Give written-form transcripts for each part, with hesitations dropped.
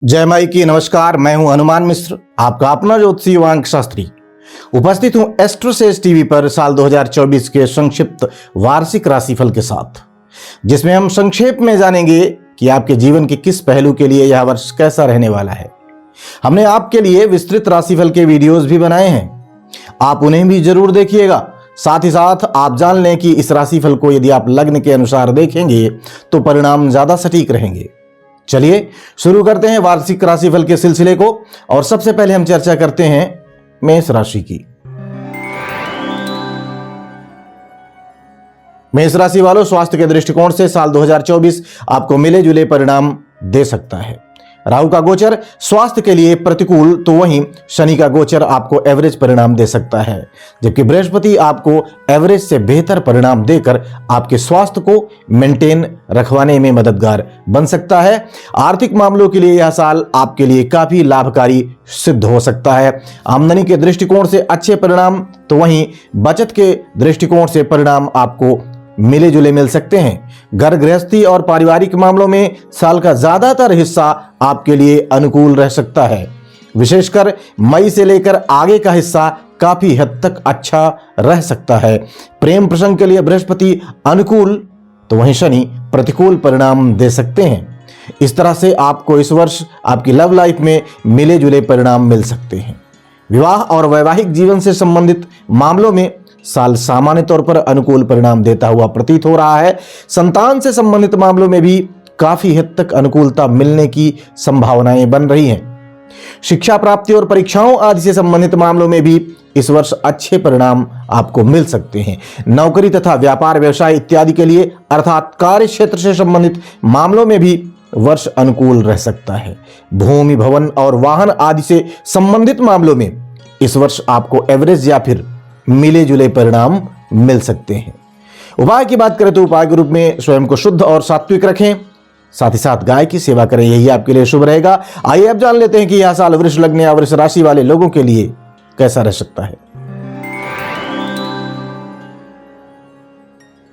जय माई की नमस्कार। मैं हूं हनुमान मिश्र, आपका अपना ज्योतिषी वांग शास्त्री। उपस्थित हूं एस्ट्रोसेज टीवी पर साल 2024 के संक्षिप्त वार्षिक राशिफल के साथ, जिसमें हम संक्षेप में जानेंगे कि आपके जीवन के किस पहलू के लिए यह वर्ष कैसा रहने वाला है। हमने आपके लिए विस्तृत राशिफल के वीडियोस भी बनाए हैं, आप उन्हें भी जरूर देखिएगा। साथ ही साथ आप जान लें कि इस राशिफल को यदि आप लग्न के अनुसार देखेंगे तो परिणाम ज्यादा सटीक रहेंगे। चलिए शुरू करते हैं वार्षिक राशिफल के सिलसिले को। और सबसे पहले हम चर्चा करते हैं मेष राशि की। मेष राशि वालों, स्वास्थ्य के दृष्टिकोण से साल 2024 आपको मिले जुले परिणाम दे सकता है। राहु का गोचर स्वास्थ्य के लिए प्रतिकूल, तो वहीं शनि का गोचर आपको एवरेज परिणाम दे सकता है, जबकि बृहस्पति आपको एवरेज से बेहतर परिणाम देकर आपके स्वास्थ्य को मेंटेन रखवाने में मददगार बन सकता है। आर्थिक मामलों के लिए यह साल आपके लिए काफी लाभकारी सिद्ध हो सकता है। आमदनी के दृष्टिकोण से अच्छे परिणाम, तो वहीं बचत के दृष्टिकोण से परिणाम आपको मिले जुले मिल सकते हैं। घर गृहस्थी और पारिवारिक मामलों में साल का ज्यादातर हिस्सा आपके लिए अनुकूल रह सकता है। विशेषकर मई से लेकर आगे का हिस्सा काफी हद तक अच्छा रह सकता है। प्रेम प्रसंग के लिए बृहस्पति अनुकूल, तो वहीं शनि प्रतिकूल परिणाम दे सकते हैं। इस तरह से आपको इस वर्ष आपकी लव लाइफ में मिले जुले परिणाम मिल सकते हैं। विवाह और वैवाहिक जीवन से संबंधित मामलों में साल सामान्य तौर पर अनुकूल परिणाम देता हुआ प्रतीत हो रहा है। संतान से संबंधित मामलों में भी काफी हद तक अनुकूलता मिलने की संभावनाएं बन रही हैं। शिक्षा प्राप्ति और परीक्षाओं आदि से संबंधित मामलों में भी इस वर्ष अच्छे परिणाम आपको मिल सकते हैं। नौकरी तथा व्यापार व्यवसाय इत्यादि के लिए अर्थात कार्य क्षेत्र से संबंधित मामलों में भी वर्ष अनुकूल रह सकता है। भूमि, भवन और वाहन आदि से संबंधित मामलों में इस वर्ष आपको एवरेज या फिर मिले जुले परिणाम मिल सकते हैं। उपाय की बात करें तो उपाय के रूप में स्वयं को शुद्ध और सात्विक रखें, साथ ही साथ गाय की सेवा करें, यही आपके लिए शुभ रहेगा। आइए अब जान लेते हैं कि यह साल वृष लग्न या वृष राशि वाले लोगों के लिए कैसा रह सकता है।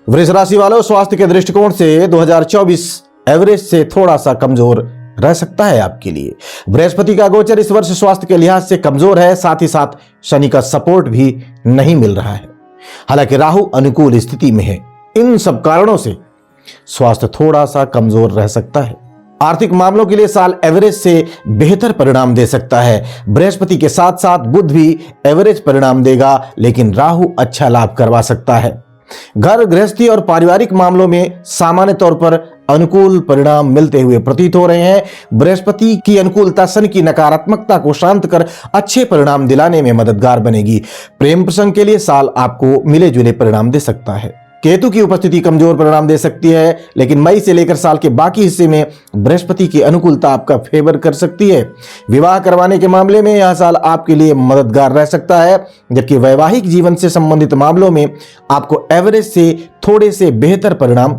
वृष राशि वालों, स्वास्थ्य के दृष्टिकोण से 2024 एवरेज से थोड़ा सा कमजोर रह सकता है आपके लिए। बृहस्पति का गोचर इस वर्ष स्वास्थ्य के लिहाज से कमजोर है, साथ ही साथ शनि का सपोर्ट भी नहीं मिल रहा है। हालांकि राहु अनुकूल स्थिति में है। इन सब कारणों से स्वास्थ्य थोड़ा सा कमजोर रह सकता है। आर्थिक मामलों के लिए साल एवरेज से बेहतर परिणाम दे सकता है। बृहस्पति के साथ साथ बुध भी एवरेज परिणाम देगा, लेकिन राहु अच्छा लाभ करवा सकता है। घर गृहस्थी और पारिवारिक मामलों में सामान्य तौर पर अनुकूल परिणाम मिलते हुए प्रतीत हो रहे हैं। बृहस्पति की अनुकूलता शनि की नकारात्मकता को शांत कर अच्छे परिणाम दिलाने में मददगार बनेगी। प्रेम प्रसंग के लिए साल आपको मिले जुले परिणाम दे सकता है। केतु की उपस्थिति कमजोर परिणाम दे सकती है, लेकिन मई से लेकर साल के बाकी हिस्से में बृहस्पति की अनुकूलता आपका फेवर कर सकती है। विवाह करवाने के मामले में यह साल आपके लिए मददगार रह सकता है, जबकि वैवाहिक जीवन से संबंधित मामलों में आपको एवरेज से थोड़े से बेहतर परिणाम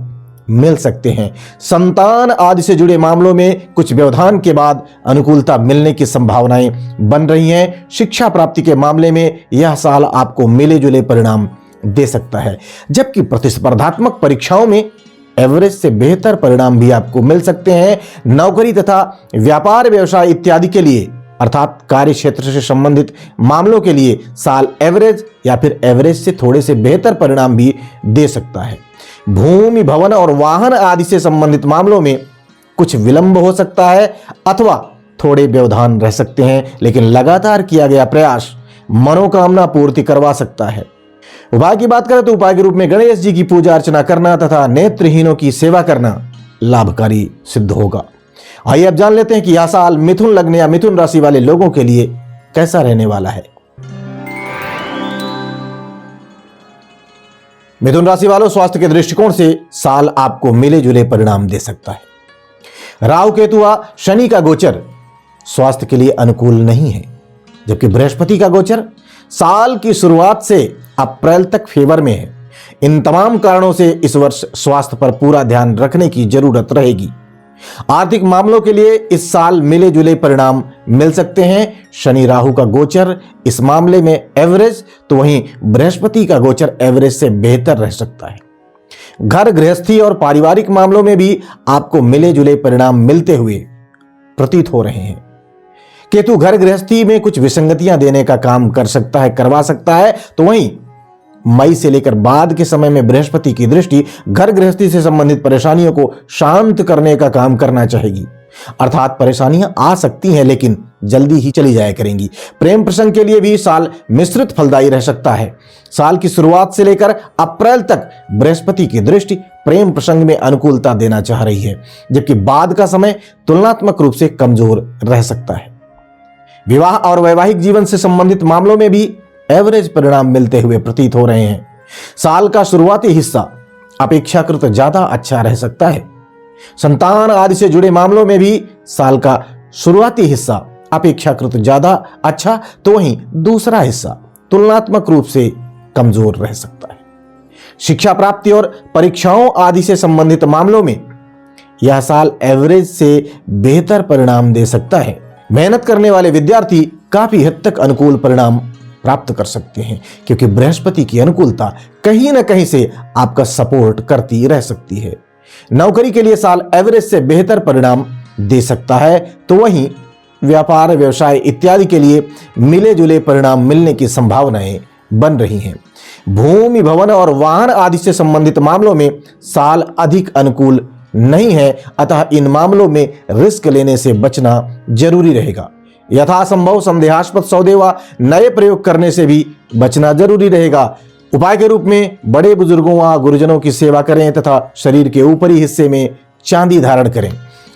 मिल सकते हैं। संतान आदि से जुड़े मामलों में कुछ व्यवधान के बाद अनुकूलता मिलने की संभावनाएं बन रही हैं। शिक्षा प्राप्ति के मामले में यह साल आपको मिले जुले परिणाम दे सकता है, जबकि प्रतिस्पर्धात्मक परीक्षाओं में एवरेज से बेहतर परिणाम भी आपको मिल सकते हैं। नौकरी तथा व्यापार व्यवसाय इत्यादि के लिए अर्थात कार्य क्षेत्र से संबंधित मामलों के लिए साल एवरेज या फिर एवरेज से थोड़े से बेहतर परिणाम भी दे सकता है। भूमि, भवन और वाहन आदि से संबंधित मामलों में कुछ विलंब हो सकता है अथवा थोड़े व्यवधान रह सकते हैं, लेकिन लगातार किया गया प्रयास मनोकामना पूर्ति करवा सकता है। उपाय की बात करें तो उपाय के रूप में गणेश जी की पूजा अर्चना करना तथा नेत्रहीनों की सेवा करना लाभकारी सिद्ध होगा। आइए अब जान लेते हैं कि यह साल मिथुन लग्न या मिथुन राशि वाले लोगों के लिए कैसा रहने वाला है। मिथुन राशि वालों, स्वास्थ्य के दृष्टिकोण से साल आपको मिले जुले परिणाम दे सकता है। राहु केतु व शनि का गोचर स्वास्थ्य के लिए अनुकूल नहीं है, जबकि बृहस्पति का गोचर साल की शुरुआत से अप्रैल तक फेवर में है। इन तमाम कारणों से इस वर्ष स्वास्थ्य पर पूरा ध्यान रखने की जरूरत रहेगी। आर्थिक मामलों के लिए इस साल मिले जुले परिणाम मिल सकते हैं। शनि राहु का गोचर इस मामले में एवरेज, तो वहीं बृहस्पति का गोचर एवरेज से बेहतर रह सकता है। घर गृहस्थी और पारिवारिक मामलों में भी आपको मिले जुले परिणाम मिलते हुए प्रतीत हो रहे हैं। केतु घर गृहस्थी में कुछ विसंगतियां देने का काम कर सकता है, करवा सकता है, तो वहीं मई से लेकर बाद के समय में बृहस्पति की दृष्टि घर गृहस्थी से संबंधित परेशानियों को शांत करने का काम करना चाहेगी। अर्थात परेशानियां आ सकती हैं लेकिन जल्दी ही चली जाया करेंगी। प्रेम प्रसंग के लिए भी साल मिश्रित फलदायी रह सकता है। साल की शुरुआत से लेकर अप्रैल तक बृहस्पति की दृष्टि प्रेम प्रसंग में अनुकूलता देना चाह रही है, जबकि बाद का समय तुलनात्मक रूप से कमजोर रह सकता है। विवाह और वैवाहिक जीवन से संबंधित मामलों में भी एवरेज परिणाम मिलते हुए प्रतीत हो रहे हैं। साल का शुरुआती हिस्सा अपेक्षाकृत ज्यादा अच्छा रह सकता है। संतान आदि से जुड़े मामलों में भी साल का शुरुआती हिस्सा अपेक्षाकृत ज्यादा अच्छा, तो वहीं दूसरा हिस्सा तुलनात्मक रूप से कमजोर रह सकता है। शिक्षा प्राप्ति और परीक्षाओं आदि से संबंधित मामलों में यह साल एवरेज से बेहतर परिणाम दे सकता है। मेहनत करने वाले विद्यार्थी काफी हद तक अनुकूल परिणाम प्राप्त कर सकते हैं, क्योंकि बृहस्पति की अनुकूलता कहीं ना कहीं से आपका सपोर्ट करती रह सकती है। नौकरी के लिए साल एवरेज से बेहतर परिणाम दे सकता है, तो वहीं व्यापार, व्यवसाय इत्यादि के लिए मिले जुले परिणाम मिलने की संभावनाएं बन रही हैं। भूमि, भवन और वाहन आदि से संबंधित मामलों में साल अधिक अनुकूल नहीं है, अतः इन मामलों में रिस्क लेने से बचना जरूरी रहेगा। यथासंभव संदेहास्पद सौदे व नए प्रयोग करने से भी बचना जरूरी रहेगा। उपाय के रूप में बड़े बुजुर्गों व गुरुजनों की सेवा करें तथा शरीर के ऊपरी हिस्से में चांदी धारण करें।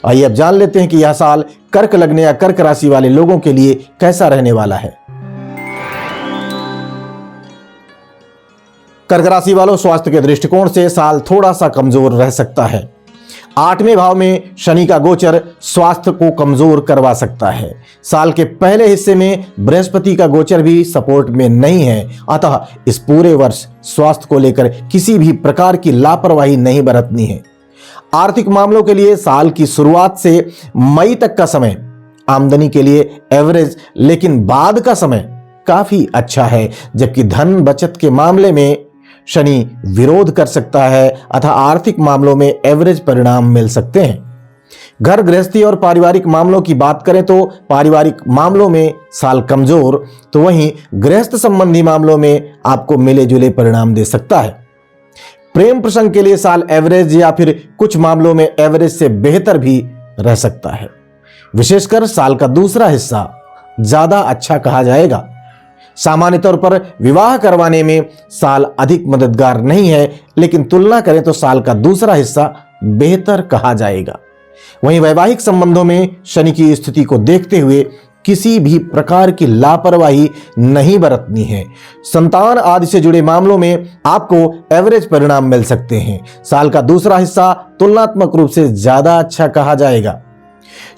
आइए अब जान लेते हैं कि यह साल कर्क लग्न या कर्क राशि वाले लोगों के लिए कैसा रहने वाला है। कर्क राशि वालों, स्वास्थ्य के दृष्टिकोण से साल थोड़ा सा कमजोर रह सकता है। 8वें भाव में शनि का गोचर स्वास्थ्य को कमजोर करवा सकता है। साल के पहले हिस्से में बृहस्पति का गोचर भी सपोर्ट में नहीं है, अतः इस पूरे वर्ष स्वास्थ्य को लेकर किसी भी प्रकार की लापरवाही नहीं बरतनी है। आर्थिक मामलों के लिए साल की शुरुआत से मई तक का समय आमदनी के लिए एवरेज, लेकिन बाद का समय काफी अच्छा है, जबकि धन बचत के मामले में शनि विरोध कर सकता है, अतः आर्थिक मामलों में एवरेज परिणाम मिल सकते हैं। घर गृहस्थी और पारिवारिक मामलों की बात करें तो पारिवारिक मामलों में साल कमजोर, तो वहीं गृहस्थ संबंधी मामलों में आपको मिले जुले परिणाम दे सकता है। प्रेम प्रसंग के लिए साल एवरेज या फिर कुछ मामलों में एवरेज से बेहतर भी रह सकता है। विशेषकर साल का दूसरा हिस्सा ज्यादा अच्छा कहा जाएगा। सामान्य तौर पर विवाह करवाने में साल अधिक मददगार नहीं है, लेकिन तुलना करें तो साल का दूसरा हिस्सा बेहतर कहा जाएगा। वहीं वैवाहिक संबंधों में शनि की स्थिति को देखते हुए किसी भी प्रकार की लापरवाही नहीं बरतनी है। संतान आदि से जुड़े मामलों में आपको एवरेज परिणाम मिल सकते हैं। साल का दूसरा हिस्सा तुलनात्मक रूप से ज्यादा अच्छा कहा जाएगा।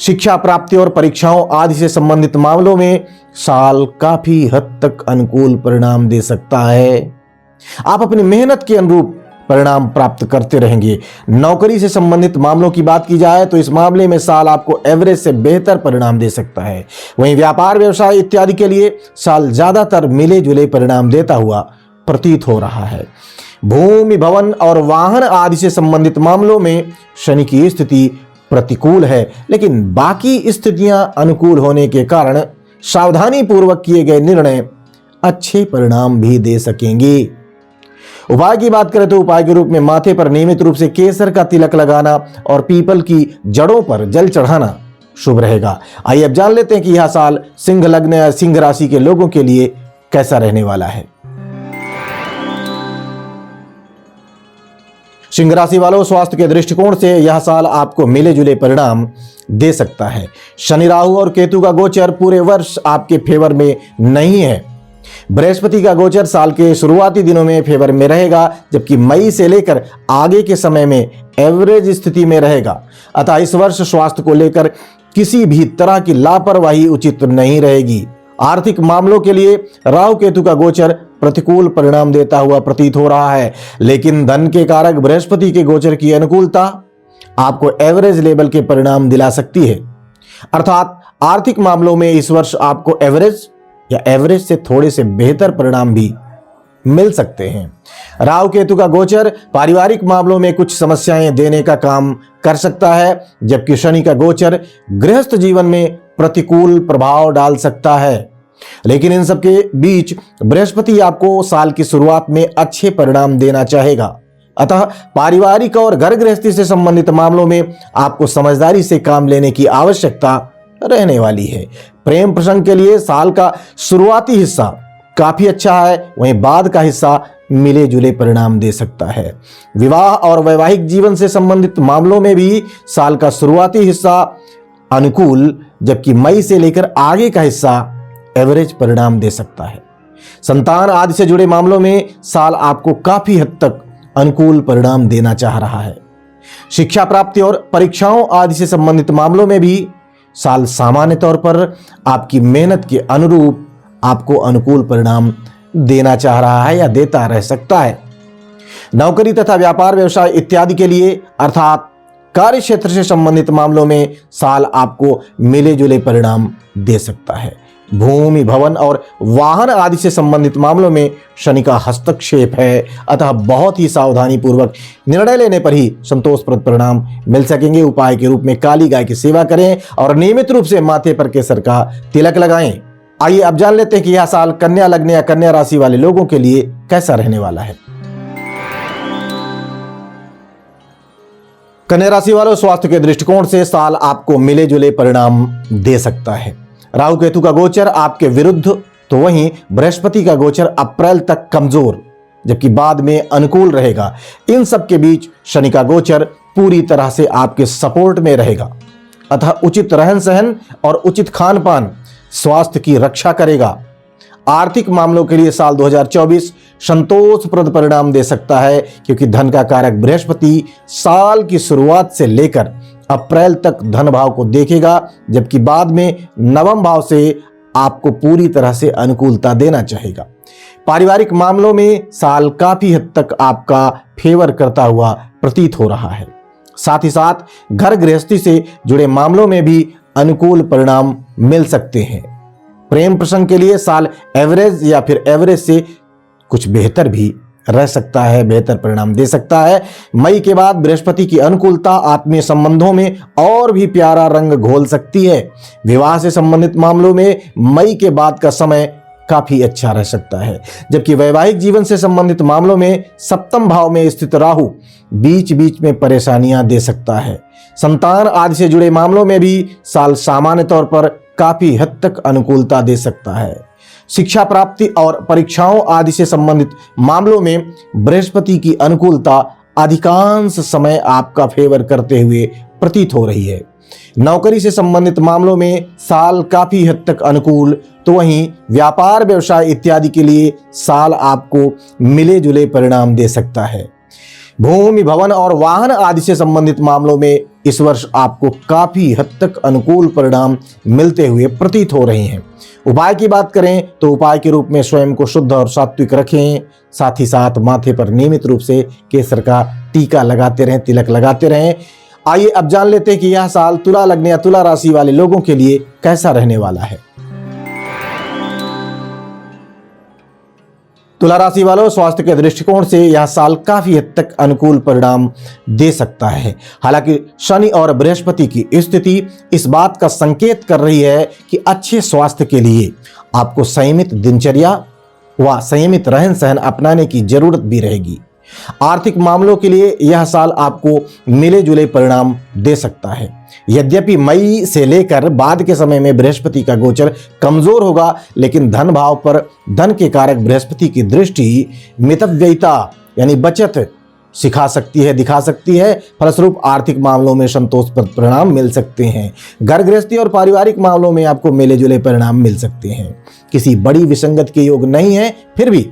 शिक्षा प्राप्ति और परीक्षाओं आदि से संबंधित मामलों में साल काफी हद तक अनुकूल परिणाम दे सकता है। आप अपनी मेहनत के अनुरूप परिणाम प्राप्त करते रहेंगे। नौकरी से संबंधित मामलों की बात की जाए तो इस मामले में साल आपको एवरेज से बेहतर परिणाम दे सकता है। वहीं व्यापार, व्यवसाय इत्यादि के लिए साल ज्यादातर मिले जुले परिणाम देता हुआ प्रतीत हो रहा है। भूमि, भवन और वाहन आदि से संबंधित मामलों में शनि की स्थिति प्रतिकूल है, लेकिन बाकी स्थितियां अनुकूल होने के कारण सावधानी पूर्वक किए गए निर्णय अच्छे परिणाम भी दे सकेंगे। उपाय की बात करें तो उपाय के रूप में माथे पर नियमित रूप से केसर का तिलक लगाना और पीपल की जड़ों पर जल चढ़ाना शुभ रहेगा। आइए अब जान लेते हैं कि यह साल सिंह लग्न या सिंह राशि के लोगों के लिए कैसा रहने वाला है। सिंह राशि वालों, स्वास्थ्य के दृष्टिकोण से यह साल आपको मिले जुले परिणाम दे सकता है। शनि, राहु और केतु का गोचर पूरे वर्ष आपके फेवर में नहीं है। बृहस्पति का गोचर साल के शुरुआती दिनों में फेवर में रहेगा, जबकि मई से लेकर आगे के समय में एवरेज स्थिति में रहेगा। अतः इस वर्ष स्वास्थ्य को लेकर किसी भी तरह की लापरवाही उचित नहीं रहेगी। आर्थिक मामलों के लिए राहु केतु का गोचर प्रतिकूल परिणाम देता हुआ प्रतीत हो रहा है, लेकिन धन के कारक बृहस्पति के गोचर की अनुकूलता आपको एवरेज लेवल के परिणाम दिला सकती है। अर्थात आर्थिक मामलों में इस वर्ष आपको एवरेज या एवरेज से थोड़े से बेहतर परिणाम भी मिल सकते हैं। राहु केतु का गोचर पारिवारिक मामलों में कुछ समस्याएं देने का काम कर सकता है, जबकि शनि का गोचर गृहस्थ जीवन में प्रतिकूल प्रभाव डाल सकता है। लेकिन इन सब के बीच बृहस्पति आपको साल की शुरुआत में अच्छे परिणाम देना चाहेगा। अतः पारिवारिक और घर गृहस्थी से संबंधित मामलों में आपको समझदारी से काम लेने की आवश्यकता रहने वाली है। प्रेम प्रसंग के लिए साल का शुरुआती हिस्सा काफी अच्छा है, वहीं बाद का हिस्सा मिले जुले परिणाम दे सकता है। विवाह और वैवाहिक जीवन से संबंधित मामलों में भी साल का शुरुआती हिस्सा अनुकूल, जबकि मई से लेकर आगे का हिस्सा एवरेज परिणाम दे सकता है। संतान आदि से जुड़े मामलों में साल आपको काफी हद तक अनुकूल परिणाम देना चाह रहा है। शिक्षा प्राप्ति और परीक्षाओं आदि से संबंधित मामलों में भी साल सामान्य तौर पर आपकी मेहनत के अनुरूप आपको अनुकूल परिणाम देना चाह रहा है या देता रह सकता है। नौकरी तथा व्यापार व्यवसाय इत्यादि के लिए अर्थात कार्य क्षेत्र से संबंधित मामलों में साल आपको मिले जुले परिणाम दे सकता है। भूमि भवन और वाहन आदि से संबंधित मामलों में शनि का हस्तक्षेप है, अतः बहुत ही सावधानी पूर्वक निर्णय लेने पर ही संतोषप्रद परिणाम मिल सकेंगे। उपाय के रूप में काली गाय की सेवा करें और नियमित रूप से माथे पर केसर का तिलक लगाएं। आइए अब जान लेते हैं कि यह साल कन्या लग्न या कन्या राशि वाले लोगों के लिए कैसा रहने वाला है। कन्या राशि वालों, स्वास्थ्य के दृष्टिकोण से साल आपको मिले जुले परिणाम दे सकता है। राहु केतु का गोचर आपके विरुद्ध, तो वहीं बृहस्पति का गोचर अप्रैल तक कमजोर, जबकि बाद में अनुकूल रहेगा। इन सब के बीच शनि का गोचर पूरी तरह से आपके सपोर्ट में रहेगा, अतः उचित रहन सहन और उचित खान पान स्वास्थ्य की रक्षा करेगा। आर्थिक मामलों के लिए साल 2024 संतोषप्रद परिणाम दे सकता है, क्योंकि धन का कारक बृहस्पति साल की शुरुआत से लेकर अप्रैल तक धन भाव को देखेगा, जबकि बाद में नवम भाव से आपको पूरी तरह से अनुकूलता देना चाहेगा। पारिवारिक मामलों में साल काफी हद तक आपका फेवर करता हुआ प्रतीत हो रहा है। साथ ही साथ घर गृहस्थी से जुड़े मामलों में भी अनुकूल परिणाम मिल सकते हैं। प्रेम प्रसंग के लिए साल एवरेज या फिर एवरेज से कुछ बेहतर भी रह सकता है, बेहतर परिणाम दे सकता है। मई के बाद बृहस्पति की अनुकूलता आत्मीय संबंधों में और भी प्यारा रंग घोल सकती है। विवाह से संबंधित मामलों में मई के बाद का समय काफी अच्छा रह सकता है, जबकि वैवाहिक जीवन से संबंधित मामलों में सप्तम भाव में स्थित राहु बीच बीच में परेशानियां दे सकता है। संतान आदि से जुड़े मामलों में भी साल सामान्य तौर पर काफी हद तक अनुकूलता दे सकता है। शिक्षा प्राप्ति और परीक्षाओं आदि से संबंधित मामलों में बृहस्पति की अनुकूलता अधिकांश समय आपका फेवर करते हुए प्रतीत हो रही है। नौकरी से संबंधित मामलों में साल काफी हद तक अनुकूल, तो वहीं व्यापार व्यवसाय इत्यादि के लिए साल आपको मिले जुले परिणाम दे सकता है। भूमि भवन और वाहन आदि से संबंधित मामलों में इस वर्ष आपको काफी हद तक अनुकूल परिणाम मिलते हुए प्रतीत हो रहे हैं। उपाय की बात करें तो उपाय के रूप में स्वयं को शुद्ध और सात्विक रखें, साथ ही साथ माथे पर नियमित रूप से केसर का टीका लगाते रहें, तिलक लगाते रहें। आइए अब जान लेते हैं कि यह साल तुला लग्न या तुला राशि वाले लोगों के लिए कैसा रहने वाला है। तुला राशि वालों, स्वास्थ्य के दृष्टिकोण से यह साल काफी हद तक अनुकूल परिणाम दे सकता है। हालांकि शनि और बृहस्पति की स्थिति इस बात का संकेत कर रही है कि अच्छे स्वास्थ्य के लिए आपको संयमित दिनचर्या व संयमित रहन सहन अपनाने की जरूरत भी रहेगी। आर्थिक मामलों के लिए यह साल आपको मिले जुले परिणाम दे सकता है। यद्यपि मई से लेकर बाद के समय में बृहस्पति का गोचर कमजोर होगा, लेकिन धन भाव पर धन के कारक बृहस्पति की दृष्टि मितव्ययिता यानी बचत सिखा सकती है, दिखा सकती है। फलस्वरूप आर्थिक मामलों में संतोषप्रद परिणाम मिल सकते हैं। घर गृहस्थी और पारिवारिक मामलों में आपको मिले जुले परिणाम मिल सकते हैं। किसी बड़ी विसंगत के योग नहीं है, फिर भी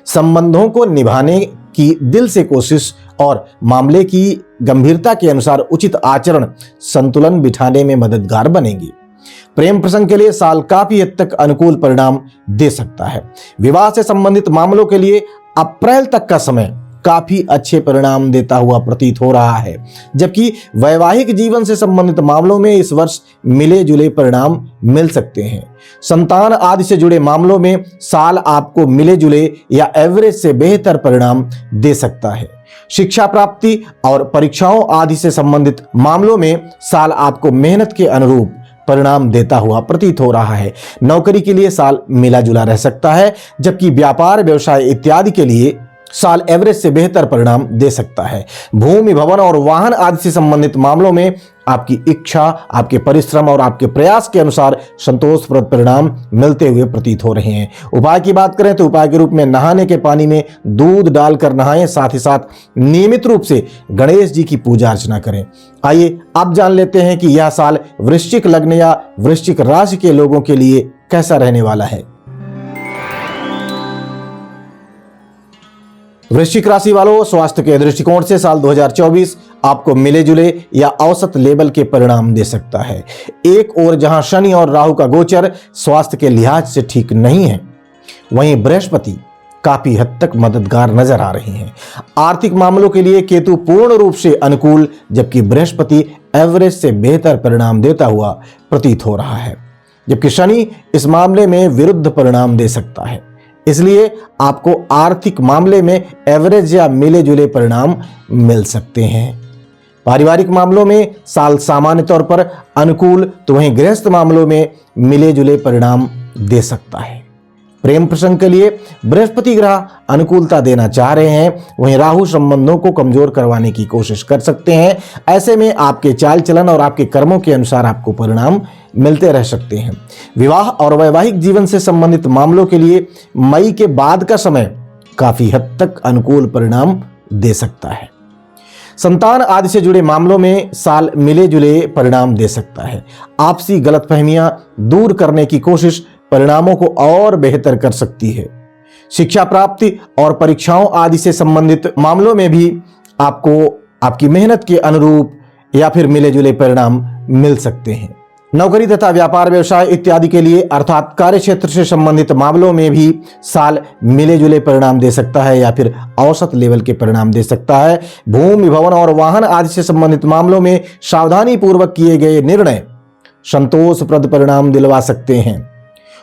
संबंधों को निभाने की दिल से कोशिश और मामले की गंभीरता के अनुसार उचित आचरण संतुलन बिठाने में मददगार बनेगी। प्रेम प्रसंग के लिए साल काफी हद तक अनुकूल परिणाम दे सकता है। विवाह से संबंधित मामलों के लिए अप्रैल तक का समय काफी अच्छे परिणाम देता हुआ प्रतीत हो रहा है। जबकि वैवाहिक जीवन से संबंधित मामलों में इस वर्ष मिले जुले परिणाम मिल सकते हैं। संतान आदि से जुड़े मामलों में साल आपको मिले जुले या एवरेज से बेहतर परिणाम दे सकता है। शिक्षा प्राप्ति और परीक्षाओं आदि से संबंधित मामलों में साल आपको मेहनत के अनुरूप परिणाम देता हुआ प्रतीत हो रहा है। नौकरी के लिए साल मिला जुला रह सकता है, जबकि व्यापार व्यवसाय इत्यादि के लिए साल एवरेज से बेहतर परिणाम दे सकता है। भूमि भवन और वाहन आदि से संबंधित मामलों में आपकी इच्छा, आपके परिश्रम और आपके प्रयास के अनुसार संतोषप्रद परिणाम मिलते हुए प्रतीत हो रहे हैं। उपाय की बात करें तो उपाय के रूप में नहाने के पानी में दूध डालकर नहाएं, साथ ही साथ नियमित रूप से गणेश जी की पूजा अर्चना करें। आइए अब जान लेते हैं कि यह साल वृश्चिक लग्न या वृश्चिक राशि के लोगों के लिए कैसा रहने वाला है। वृश्चिक राशि वालों, स्वास्थ्य के दृष्टिकोण से साल 2024 आपको मिले जुले या औसत लेवल के परिणाम दे सकता है। एक ओर जहां शनि और राहु का गोचर स्वास्थ्य के लिहाज से ठीक नहीं है, वहीं बृहस्पति काफी हद तक मददगार नजर आ रहे हैं। आर्थिक मामलों के लिए केतु पूर्ण रूप से अनुकूल, जबकि बृहस्पति एवरेज से बेहतर परिणाम देता हुआ प्रतीत हो रहा है, जबकि शनि इस मामले में विरुद्ध परिणाम दे सकता है। इसलिए आपको आर्थिक मामले में एवरेज या मिले जुले परिणाम मिल सकते हैं। पारिवारिक मामलों में साल सामान्य तौर पर अनुकूल, तो वहीं गृहस्थ मामलों में मिले जुले परिणाम दे सकता है। प्रेम प्रसंग के लिए बृहस्पति ग्रह अनुकूलता देना चाह रहे हैं, वहीं राहु संबंधों को कमजोर करवाने की कोशिश कर सकते हैं। ऐसे में आपके चाल चलन और आपके कर्मों के अनुसार आपको परिणाम मिलते रह सकते हैं। विवाह और वैवाहिक जीवन से संबंधित मामलों के लिए मई के बाद का समय काफी हद तक अनुकूल परिणाम दे सकता है। संतान आदि से जुड़े मामलों में साल मिले जुले परिणाम दे सकता है। आपसी गलतफहमियां दूर करने की कोशिश परिणामों को और बेहतर कर सकती है। शिक्षा प्राप्ति और परीक्षाओं आदि से संबंधित मामलों में भी आपको आपकी मेहनत के अनुरूप या फिर मिले जुले परिणाम मिल सकते हैं। नौकरी तथा व्यापार व्यवसाय इत्यादि के लिए अर्थात कार्य क्षेत्र से संबंधित मामलों में भी साल मिले जुले परिणाम दे सकता है या फिर औसत लेवल के परिणाम दे सकता है। भूमि भवन और वाहन आदि से संबंधित मामलों में सावधानी पूर्वक किए गए निर्णय संतोषप्रद परिणाम दिलवा सकते हैं।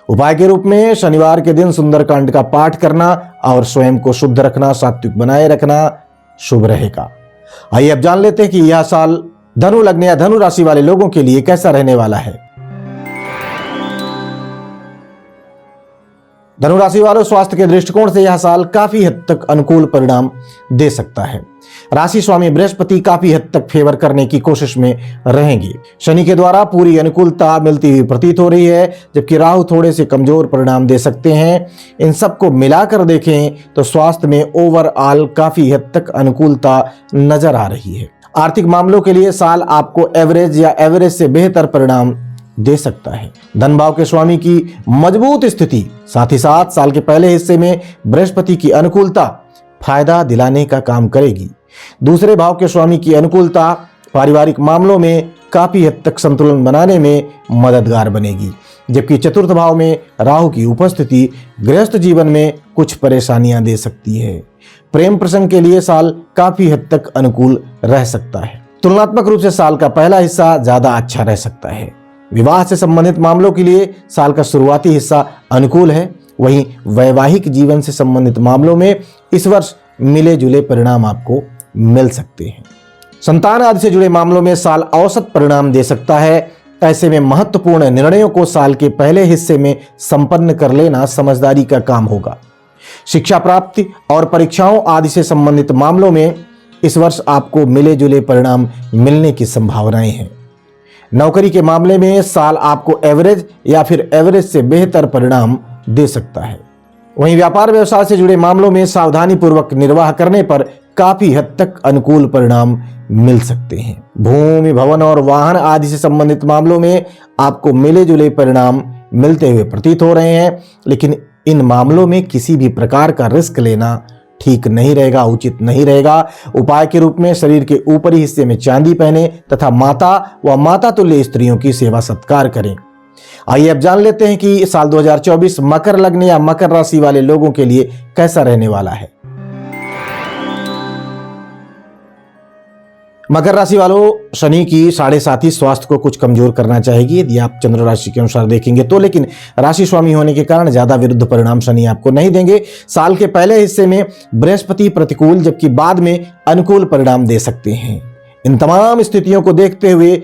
उपाय के रूप में शनिवार के दिन सुंदरकांड का पाठ करना और स्वयं को शुद्ध रखना, सात्विक बनाए रखना शुभ रहेगा। आइए अब जान लेते हैं कि यह साल धनु लग्न या धनु राशि वाले लोगों के लिए कैसा रहने वाला है। धनु राशि वालों, स्वास्थ्य के दृष्टिकोण से यह साल काफी हद तक अनुकूल परिणाम दे सकता है। राशि स्वामी बृहस्पति काफी हद तक फेवर करने की कोशिश में रहेंगे। शनि के द्वारा पूरी अनुकूलता मिलती हुई प्रतीत हो रही है, जबकि राहु थोड़े से कमजोर परिणाम दे सकते हैं। इन सबको मिलाकर देखें तो स्वास्थ्य में ओवरऑल काफी हद तक अनुकूलता नजर आ रही है। आर्थिक मामलों के लिए साल आपको एवरेज या एवरेज से बेहतर परिणाम दे सकता है। धन भाव के स्वामी की मजबूत स्थिति, साथ ही साथ साल के पहले हिस्से में बृहस्पति की अनुकूलता फायदा दिलाने का काम करेगी। दूसरे भाव के स्वामी की अनुकूलता पारिवारिक मामलों में काफी हद तक संतुलन बनाने में मददगार बनेगी, जबकि चतुर्थ भाव में राहु की उपस्थिति गृहस्थ जीवन में कुछ परेशानियां दे सकती है। प्रेम प्रसंग के लिए साल काफी हद तक अनुकूल रह सकता है। तुलनात्मक रूप से साल का पहला हिस्सा ज्यादा अच्छा रह सकता है। विवाह से संबंधित मामलों के लिए साल का शुरुआती हिस्सा अनुकूल है, वहीं वैवाहिक जीवन से संबंधित मामलों में इस वर्ष मिले जुले परिणाम आपको मिल सकते हैं। संतान आदि से जुड़े मामलों में साल औसत परिणाम दे सकता है। ऐसे में महत्वपूर्ण निर्णयों को साल के पहले हिस्से में संपन्न कर लेना समझदारी का काम होगा। शिक्षा प्राप्ति और परीक्षाओं आदि से संबंधित मामलों में इस वर्ष आपको मिले जुले परिणाम मिलने की संभावनाएं हैं। नौकरी के मामले में साल आपको एवरेज या फिर एवरेज से बेहतर परिणाम दे सकता है। वहीं व्यापार व्यवसाय से जुड़े मामलों में सावधानी पूर्वक निर्वाह करने पर काफी हद तक अनुकूल परिणाम मिल सकते हैं। भूमि भवन और वाहन आदि से संबंधित मामलों में आपको मिले जुले परिणाम मिलते हुए प्रतीत हो रहे हैं, लेकिन इन मामलों में किसी भी प्रकार का रिस्क लेना ठीक नहीं रहेगा, उचित नहीं रहेगा। उपाय के रूप में शरीर के ऊपरी हिस्से में चांदी पहने तथा माता व माता तुल्य स्त्रियों की सेवा सत्कार करें। आइए अब जान लेते हैं कि साल 2024 मकर लग्न या मकर राशि वाले लोगों के लिए कैसा रहने वाला है। मकर राशि वालों, शनि की 7.5 स्वास्थ्य को कुछ कमजोर करना चाहेगी यदि आप चंद्र राशि के अनुसार देखेंगे तो, लेकिन राशि स्वामी होने के कारण ज्यादा विरुद्ध परिणाम शनि आपको नहीं देंगे। साल के पहले हिस्से में बृहस्पति प्रतिकूल जबकि बाद में अनुकूल परिणाम दे सकते हैं। इन तमाम स्थितियों को देखते हुए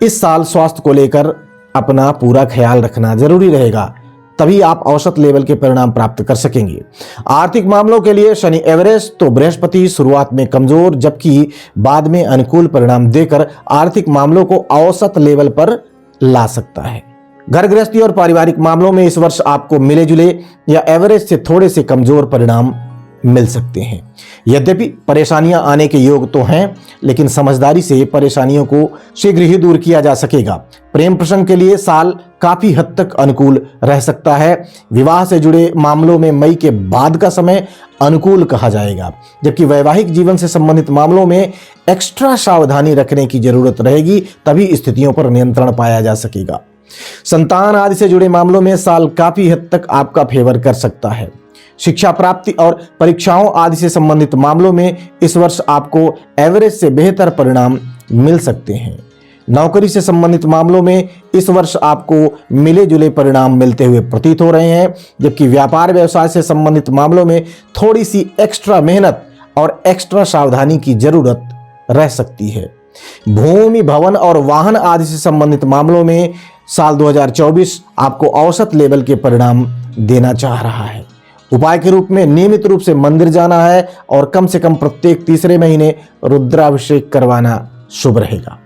इस साल स्वास्थ्य को लेकर अपना पूरा ख्याल रखना जरूरी रहेगा, तभी आप औसत लेवल के परिणाम प्राप्त कर सकेंगे। आर्थिक मामलों के लिए शनि एवरेज तो बृहस्पति शुरुआत में कमजोर जबकि बाद में अनुकूल परिणाम देकर आर्थिक मामलों को औसत लेवल पर ला सकता है। घर गृहस्थी और पारिवारिक मामलों में इस वर्ष आपको मिले जुले या एवरेज से थोड़े से कमजोर परिणाम मिल सकते हैं। यद्यपि परेशानियां आने के योग तो हैं, लेकिन समझदारी से परेशानियों को शीघ्र ही दूर किया जा सकेगा। प्रेम प्रसंग के लिए साल काफी हद तक अनुकूल रह सकता है। विवाह से जुड़े मामलों में मई के बाद का समय अनुकूल कहा जाएगा, जबकि वैवाहिक जीवन से संबंधित मामलों में एक्स्ट्रा सावधानी रखने की जरूरत रहेगी, तभी स्थितियों पर नियंत्रण पाया जा सकेगा। संतान आदि से जुड़े मामलों में साल काफी हद तक आपका फेवर कर सकता है। शिक्षा प्राप्ति और परीक्षाओं आदि से संबंधित मामलों में इस वर्ष आपको एवरेज से बेहतर परिणाम मिल सकते हैं। नौकरी से संबंधित मामलों में इस वर्ष आपको मिले जुले परिणाम मिलते हुए प्रतीत हो रहे हैं, जबकि व्यापार व्यवसाय से संबंधित मामलों में थोड़ी सी एक्स्ट्रा मेहनत और एक्स्ट्रा सावधानी की जरूरत रह सकती है। भूमि, भवन और वाहन आदि से संबंधित मामलों में साल 2024 आपको औसत लेवल के परिणाम देना चाह रहा है। उपाय के रूप में नियमित रूप से मंदिर जाना है और कम से कम प्रत्येक तीसरे महीने रुद्राभिषेक करवाना शुभ रहेगा।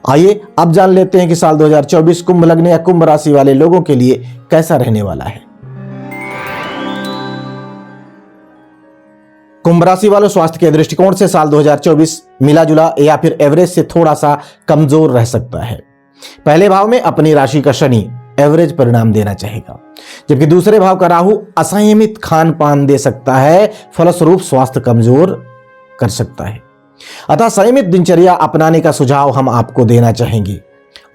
आइए अब जान लेते हैं कि साल 2024 कुंभ लग्न या कुंभ राशि वाले लोगों के लिए कैसा रहने वाला है। कुंभ राशि वालों, स्वास्थ्य के दृष्टिकोण से साल 2024 मिला जुला या फिर एवरेज से थोड़ा सा कमजोर रह सकता है। पहले भाव में अपनी राशि का शनि एवरेज परिणाम देना चाहेगा, जबकि दूसरे भाव का राहु असंयमित खान पान दे सकता है, फलस्वरूप स्वास्थ्य कमजोर कर सकता है। अतः संयमित दिनचर्या अपनाने का सुझाव हम आपको देना चाहेंगे।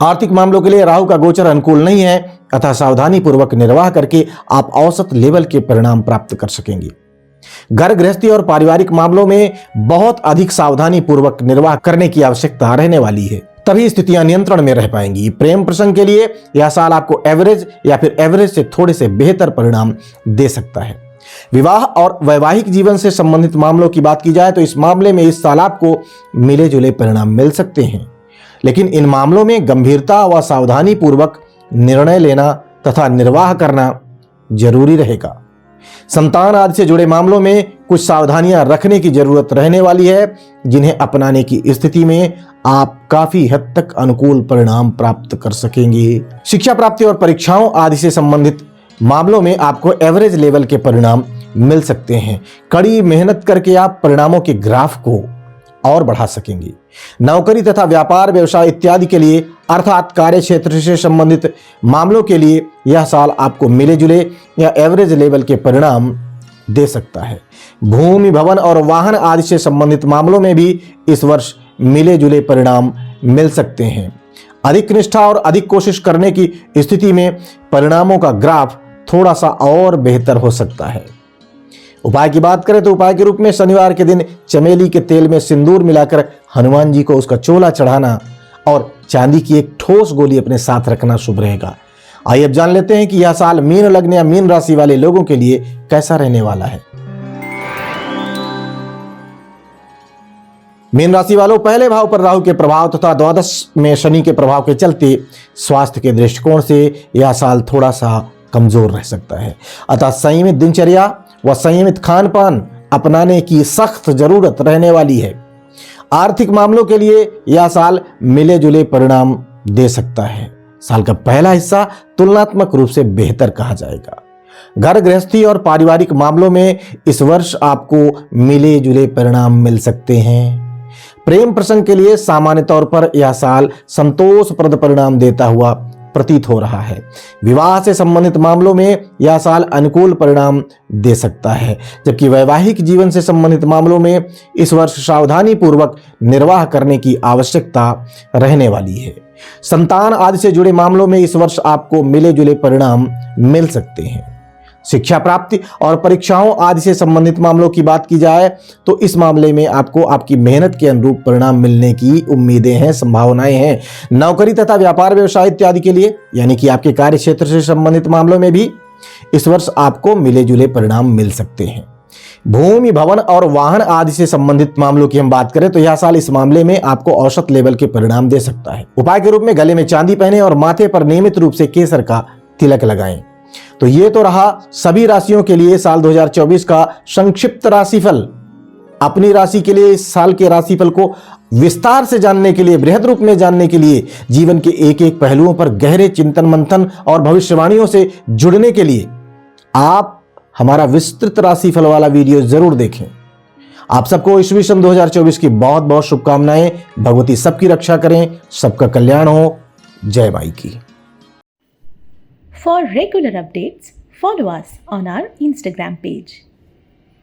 आर्थिक मामलों के लिए राहु का गोचर अनुकूल नहीं है, अतः सावधानी पूर्वक निर्वाह करके आप औसत लेवल के परिणाम प्राप्त कर सकेंगे। घर गृहस्थी और पारिवारिक मामलों में बहुत अधिक सावधानी पूर्वक निर्वाह करने की आवश्यकता रहने वाली है, तभी स्थितियां नियंत्रण में रह पाएंगी। प्रेम प्रसंग के लिए यह साल आपको एवरेज या फिर एवरेज से थोड़े से बेहतर परिणाम दे सकता है। विवाह और वैवाहिक जीवन से संबंधित मामलों की बात की जाए तो इस मामले में इस साल आपको मिले जुले परिणाम मिल सकते हैं, लेकिन इन मामलों में गंभीरता व सावधानी पूर्वक निर्णय लेना तथा निर्वाह करना जरूरी रहेगा। संतान आदि से जुड़े मामलों में कुछ सावधानियां रखने की जरूरत रहने वाली है, जिन्हें अपनाने की स्थिति में आप काफी हद तक अनुकूल परिणाम प्राप्त कर सकेंगे। शिक्षा प्राप्ति और परीक्षाओं आदि से संबंधित मामलों में आपको एवरेज लेवल के परिणाम मिल सकते हैं। कड़ी मेहनत करके आप परिणामों के ग्राफ को और बढ़ा सकेंगे। नौकरी तथा व्यापार व्यवसाय इत्यादि के लिए अर्थात कार्य क्षेत्र से संबंधित मामलों के लिए यह साल आपको मिले जुले या एवरेज लेवल के परिणाम दे सकता है। भूमि, भवन और वाहन आदि से संबंधित मामलों में भी इस वर्ष मिले जुले परिणाम मिल सकते हैं। अधिक निष्ठा और अधिक कोशिश करने की स्थिति में परिणामों का ग्राफ थोड़ा सा और बेहतर हो सकता है। उपाय की बात करें तो उपाय के रूप में शनिवार के दिन चमेली के तेल में सिंदूर मिलाकर हनुमान जी को उसका चोला चढ़ाना और चांदी की एक ठोस गोली अपने साथ रखना शुभ रहेगा। आइए अब जान लेते हैं कि यह साल मीन लग्न या मीन राशि वाले लोगों के लिए कैसा रहने वाला है। मीन राशि वालों, पहले भाव पर राहु के प्रभाव तथा द्वादश में शनि के प्रभाव के चलते स्वास्थ्य के दृष्टिकोण से यह साल थोड़ा सा कमजोर रह सकता है। अतः संयमित दिनचर्या व संयमित खान पान अपनाने की सख्त जरूरत रहने वाली है। आर्थिक मामलों के लिए यह साल मिले जुले परिणाम दे सकता है। साल का पहला हिस्सा तुलनात्मक रूप से बेहतर कहा जाएगा। घर गृहस्थी और पारिवारिक मामलों में इस वर्ष आपको मिले जुले परिणाम मिल सकते हैं। प्रेम प्रसंग के लिए सामान्य तौर पर यह साल संतोषप्रद परिणाम देता हुआ प्रतीत हो रहा है। विवाह से संबंधित मामलों में यह साल अनुकूल परिणाम दे सकता है, जबकि वैवाहिक जीवन से संबंधित मामलों में इस वर्ष सावधानी पूर्वक निर्वाह करने की आवश्यकता रहने वाली है। संतान आदि से जुड़े मामलों में इस वर्ष आपको मिले जुले परिणाम मिल सकते हैं। शिक्षा प्राप्ति और परीक्षाओं आदि से संबंधित मामलों की बात की जाए तो इस मामले में आपको आपकी मेहनत के अनुरूप परिणाम मिलने की उम्मीदें हैं, संभावनाएं हैं। नौकरी तथा व्यापार व्यवसाय इत्यादि के लिए यानी कि आपके कार्य क्षेत्र से संबंधित मामलों में भी इस वर्ष आपको मिले जुले परिणाम मिल सकते हैं। भूमि, भवन और वाहन आदि से संबंधित मामलों की हम बात करें तो यह साल इस मामले में आपको औसत लेवल के परिणाम दे सकता है। उपाय के रूप में गले में चांदी पहने और माथे पर नियमित रूप से केसर का तिलक लगाएं। तो ये तो रहा सभी राशियों के लिए साल 2024 का संक्षिप्त राशिफल। अपनी राशि के लिए इस साल के राशिफल को विस्तार से जानने के लिए, बृहद रूप में जानने के लिए, जीवन के एक एक पहलुओं पर गहरे चिंतन मंथन और भविष्यवाणियों से जुड़ने के लिए आप हमारा विस्तृत राशिफल वाला वीडियो जरूर देखें। आप सबको ईस्वी सन 2024 की बहुत बहुत शुभकामनाएं। भगवती सबकी रक्षा करें, सबका कल्याण हो। जय माई की। For regular updates, follow us on our Instagram page.